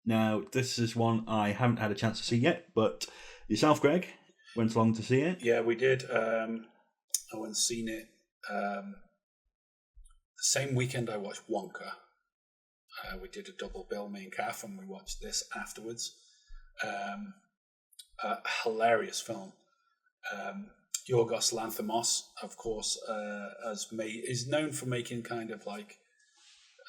Now, this is one I haven't had a chance to see yet, but yourself, Greg, went along to see it. Yeah, we did. I went and seen it the same weekend I watched Wonka. We did a double bill, me and Kath, and we watched this afterwards. A hilarious film. Yorgos Lanthimos, of course, is known for making kind of like,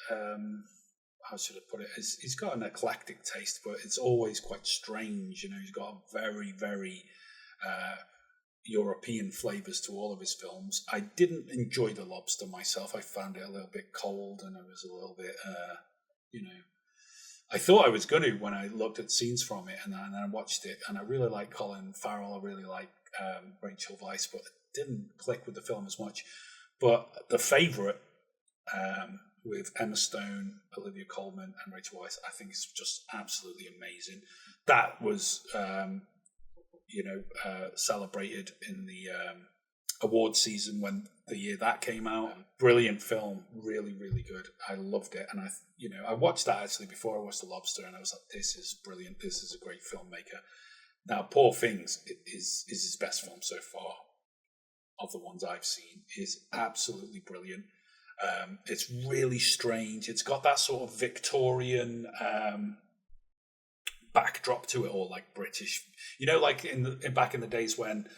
how should I put it? He's got an eclectic taste, but it's always quite strange. You know, he's got very, very European flavors to all of his films. I didn't enjoy The Lobster myself. I found it a little bit cold, and it was a little bit, I thought I was going to when I looked at scenes from it, and then I watched it, and I really like Colin Farrell. I really like Rachel Weisz, but it didn't click with the film as much. But The Favourite, with Emma Stone, Olivia Colman, and Rachel Weisz, I think it's just absolutely amazing. That was, celebrated in the award season when the year that came out. Brilliant film, really, really good. I loved it, and I watched that actually before I watched The Lobster, and I was like, "This is brilliant. This is a great filmmaker." Now, Poor Things is his best film so far of the ones I've seen. Is absolutely brilliant. It's really strange. It's got that sort of Victorian backdrop to it all, like British. You know, like back in the days when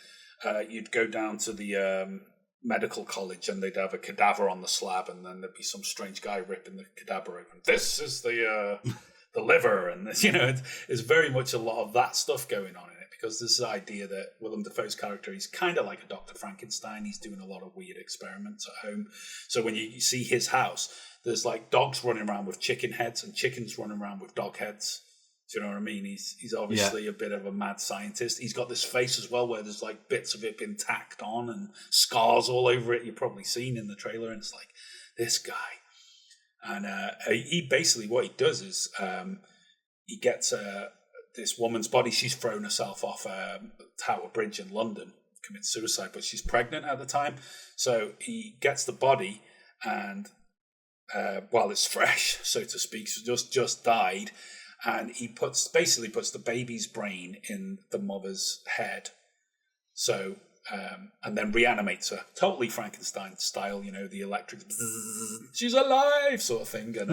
you'd go down to the medical college and they'd have a cadaver on the slab, and then there'd be some strange guy ripping the cadaver open. This is the liver, and this, it's very much a lot of that stuff going on in it, because there's the idea that Willem Dafoe's character, he's kind of like a Dr. Frankenstein. He's doing a lot of weird experiments at home. So when you see his house, there's like dogs running around with chicken heads and chickens running around with dog heads. Do you know what I mean? He's obviously a bit of a mad scientist. He's got this face as well where there's like bits of it been tacked on and scars all over it. You've probably seen in the trailer, and it's like, this guy. And he basically, what he does is he gets this woman's body. She's thrown herself off Tower Bridge in London, commits suicide, but she's pregnant at the time. So he gets the body, and while it's fresh, so to speak, so just died, and he basically puts the baby's brain in the mother's head. So and then reanimates her, totally Frankenstein style, the electric, she's alive sort of thing. And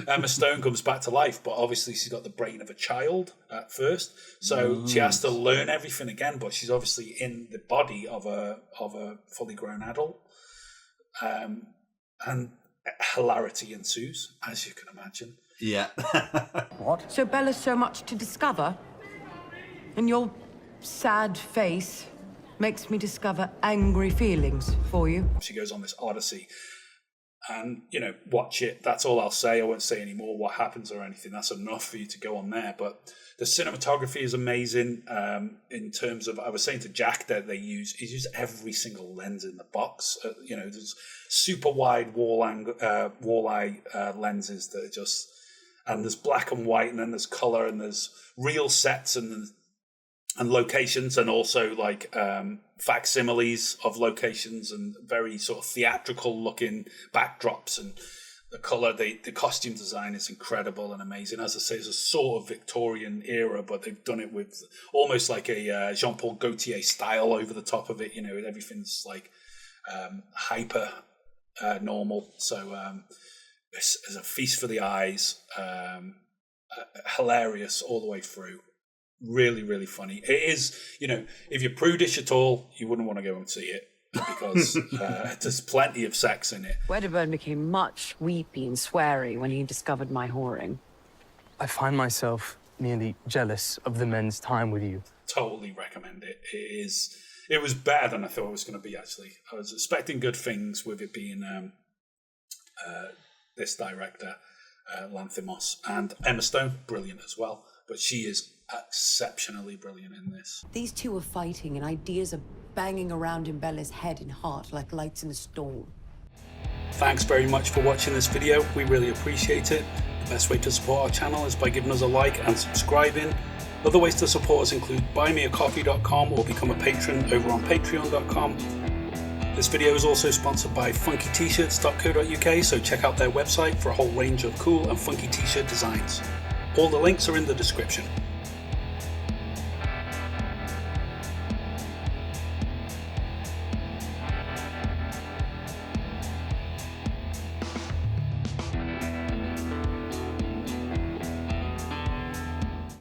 Emma Stone comes back to life, but obviously she's got the brain of a child at first, so she has to learn everything again. But she's obviously in the body of a fully grown adult, and hilarity ensues, as you can imagine. Yeah. What? So Bella's so much to discover, and your sad face makes me discover angry feelings for you. She goes on this odyssey, and watch it. That's all I'll say. I won't say any more what happens or anything. That's enough for you to go on there. But the cinematography is amazing. In terms of, I was saying to Jack that he use every single lens in the box. There's super wide walleye lenses that are just, and there's black and white, and then there's color, and there's real sets and locations, and also like facsimiles of locations, and very sort of theatrical looking backdrops, and the color, the costume design is incredible and amazing. As I say, it's a sort of Victorian era, but they've done it with almost like a Jean-Paul Gaultier style over the top of it. Everything's like hyper normal. So it's a feast for the eyes. Hilarious all the way through. Really, really funny. It is, if you're prudish at all, you wouldn't want to go and see it, because there's plenty of sex in it. Wedderburn became much weepy and sweary when he discovered my whoring. I find myself nearly jealous of the men's time with you. Totally recommend it. It was better than I thought it was going to be, actually. I was expecting good things with it being this director, Lanthimos, and Emma Stone, brilliant as well. But she is exceptionally brilliant in this. These two are fighting, and ideas are banging around in Bella's head and heart like lights in a storm. Thanks very much for watching this video. We really appreciate it. The best way to support our channel is by giving us a like and subscribing. Other ways to support us include buymeacoffee.com or become a patron over on patreon.com. This video is also sponsored by funkytshirts.co.uk, so check out their website for a whole range of cool and funky t-shirt designs. All the links are in the description.